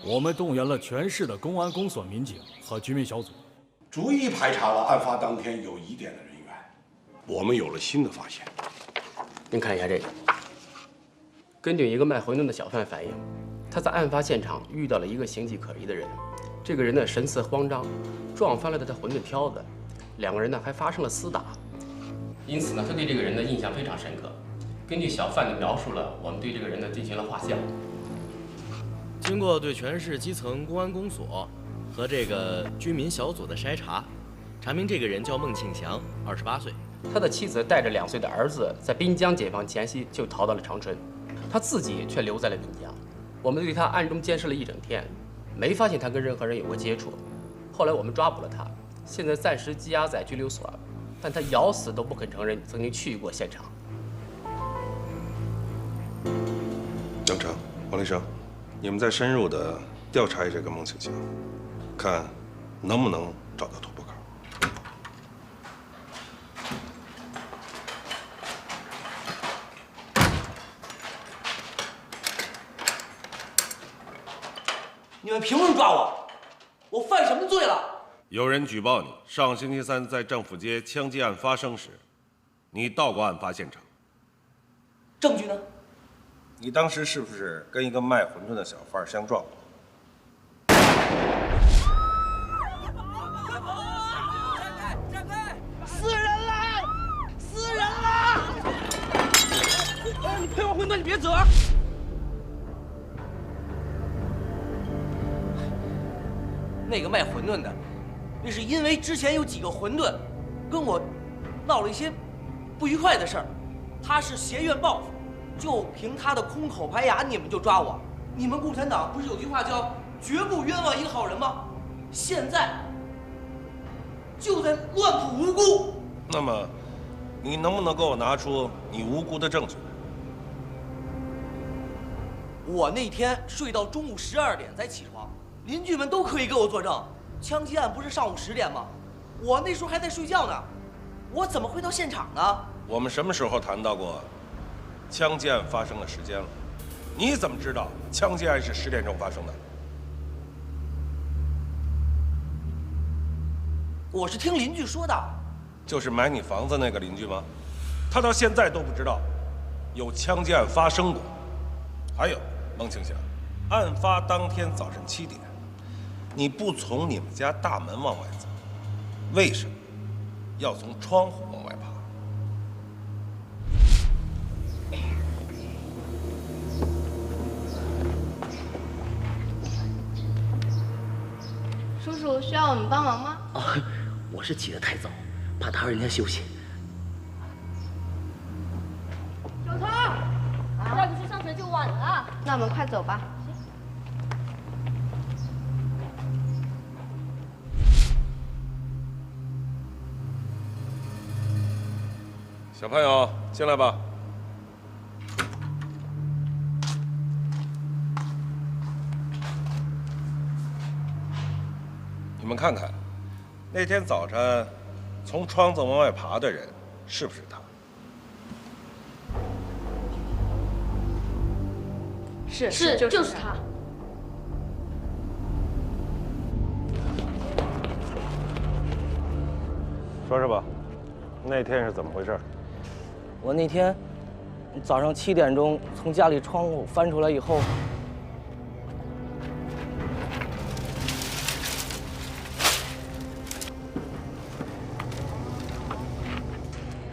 我们动员了全市的公安公所民警和居民小组，逐一排查了案发当天有疑点的人员。我们有了新的发现。您看一下这个。根据一个卖馄饨的小贩反映，他在案发现场遇到了一个形迹可疑的人。这个人呢神色慌张，撞翻了他的馄饨挑子，两个人呢还发生了厮打。因此呢，他对这个人的印象非常深刻。根据小贩的描述了，我们对这个人呢进行了画像。经过对全市基层公安公所和这个居民小组的筛查，查明这个人叫孟庆祥，28岁。他的妻子带着2岁的儿子在滨江解放前夕就逃到了长春，他自己却留在了滨江。我们对他暗中监视了一整天，没发现他跟任何人有过接触。后来我们抓捕了他，现在暂时羁押在拘留所，但他咬死都不肯承认曾经去过现场。杨成、王立生，你们再深入的调查这个孟庆祥，看能不能找到突破口。你们凭什么抓我？我犯什么罪了？有人举报你上星期三在政府街枪击案发生时，你到过案发现场。证据呢？你当时是不是跟一个卖馄饨的小贩相撞？死人了！死人了！你赔我馄饨，你别走啊！那个卖馄饨的，那是因为之前有几个馄饨跟我闹了一些不愉快的事儿，他是挟怨报复，就凭他的空口排牙，你们就抓我？你们共产党不是有句话叫“绝不冤枉一个好人”吗？现在就在乱捕无辜。那么，你能不能给我拿出你无辜的证据？我那天睡到中午12点才起床。邻居们都可以给我作证，枪击案不是上午10点吗？我那时候还在睡觉呢，我怎么会到现场呢？我们什么时候谈到过枪击案发生的时间了？你怎么知道枪击案是10点钟发生的？我是听邻居说的。就是买你房子那个邻居吗？他到现在都不知道有枪击案发生过。还有孟庆祥，案发当天早晨7点。你不从你们家大门往外走，为什么要从窗户往外爬？叔叔，需要我们帮忙吗？我是起得太早，怕打扰人家休息。小唐，再不去上学就晚了。那我们快走吧。小朋友，进来吧。你们看看，那天早晨从窗子往外爬的人是不是他？是，就是他。说说吧，那天是怎么回事？我那天早上7点钟从家里窗户翻出来以后，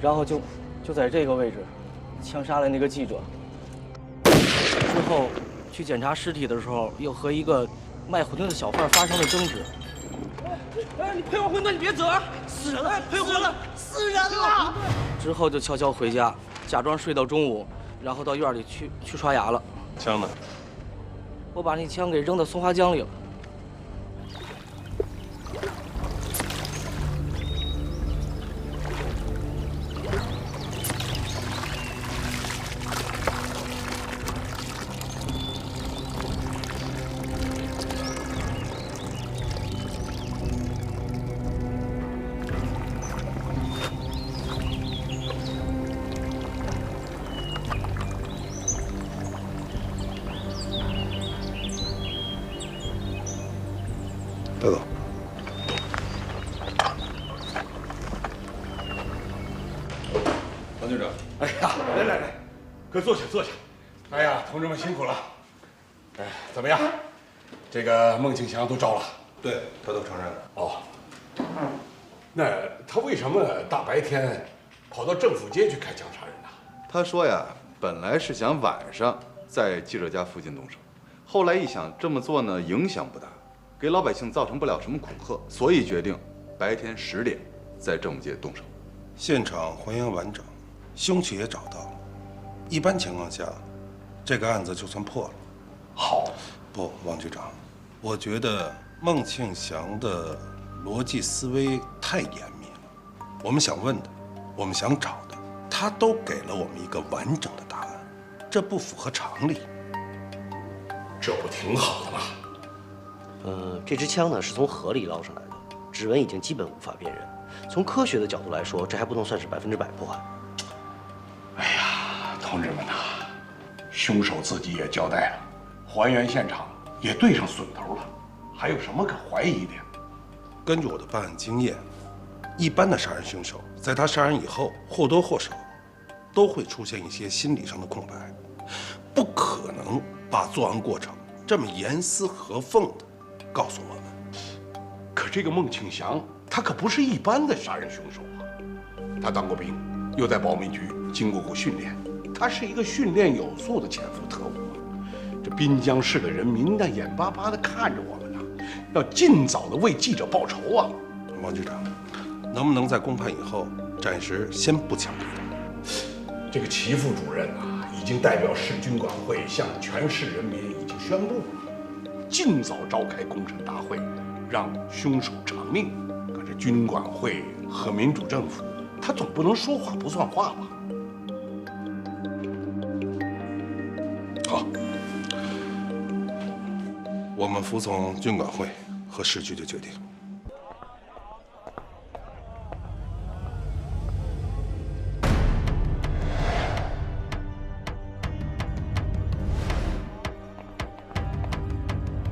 然后就在这个位置枪杀了那个记者。之后去检查尸体的时候，又和一个卖馄饨的小贩发生了争执。你赔我馄饨，你别走啊！死人了！赔我馄饨，死人了！之后就悄悄回家，假装睡到中午，然后到院里去刷牙了。枪呢？我把那枪给扔到松花江里了。带走。王局长，哎呀，来，快坐下。哎呀，同志们辛苦了。哎，怎么样？这个孟庆祥都招了？对他都承认了。哦，那他为什么大白天跑到政府街去开枪杀人呢？他说呀，本来是想晚上在记者家附近动手，后来一想这么做呢影响不大，给老百姓造成不了什么恐吓，所以决定白天10点在政府街动手。现场还原完整，凶器也找到了。一般情况下，这个案子就算破了。好，不，王局长，我觉得孟庆祥的逻辑思维太严密了。我们想问的，我们想找的，他都给了我们一个完整的答案，这不符合常理。这不挺好的吗？这支枪呢是从河里捞上来的，指纹已经基本无法辨认。从科学的角度来说，这还不能算是100%破案。哎呀，同志们呐，凶手自己也交代了，还原现场也对上损头了，还有什么可怀疑的呀？根据我的办案经验，一般的杀人凶手在他杀人以后，或多或少都会出现一些心理上的空白，不可能把作案过程这么严丝合缝的告诉我们。可这个孟庆祥，他可不是一般的杀人凶手啊！他当过兵，又在保密局经过过训练，他是一个训练有素的潜伏特务啊！这滨江市的人民那眼巴巴地看着我们呢，要尽早的为记者报仇啊！王局长，能不能在公判以后暂时先不枪毙？这个齐副主任啊，已经代表市军管会向全市人民已经宣布了，尽早召开公审大会，让凶手偿命。可这军管会和民主政府，他总不能说话不算话吧？好，我们服从军管会和市局的决定。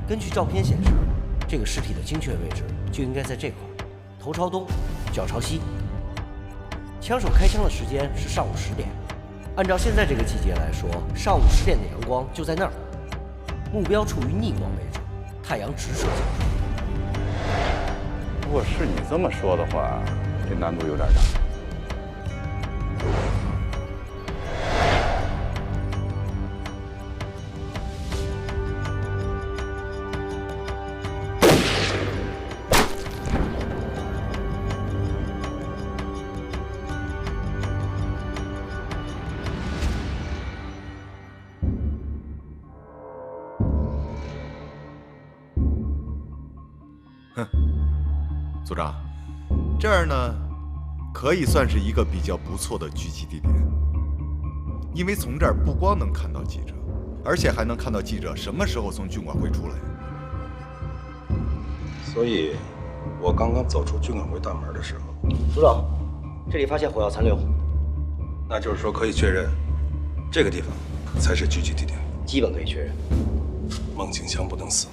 根据照片显示，这个尸体的精确位置就应该在这块，头朝东，脚朝西。枪手开枪的时间是上午10点，按照现在这个季节来说，上午10点的阳光就在那儿，目标处于逆光位置，太阳直射枪手。如果是你这么说的话，这难度有点大。组长，这儿呢，可以算是一个比较不错的聚集地点，因为从这儿不光能看到记者，而且还能看到记者什么时候从军管会出来。所以，我刚刚走出军管会大门的时候，组长，这里发现火药残留，那就是说可以确认，这个地方才是聚集地点。基本可以确认。孟庆祥不能死。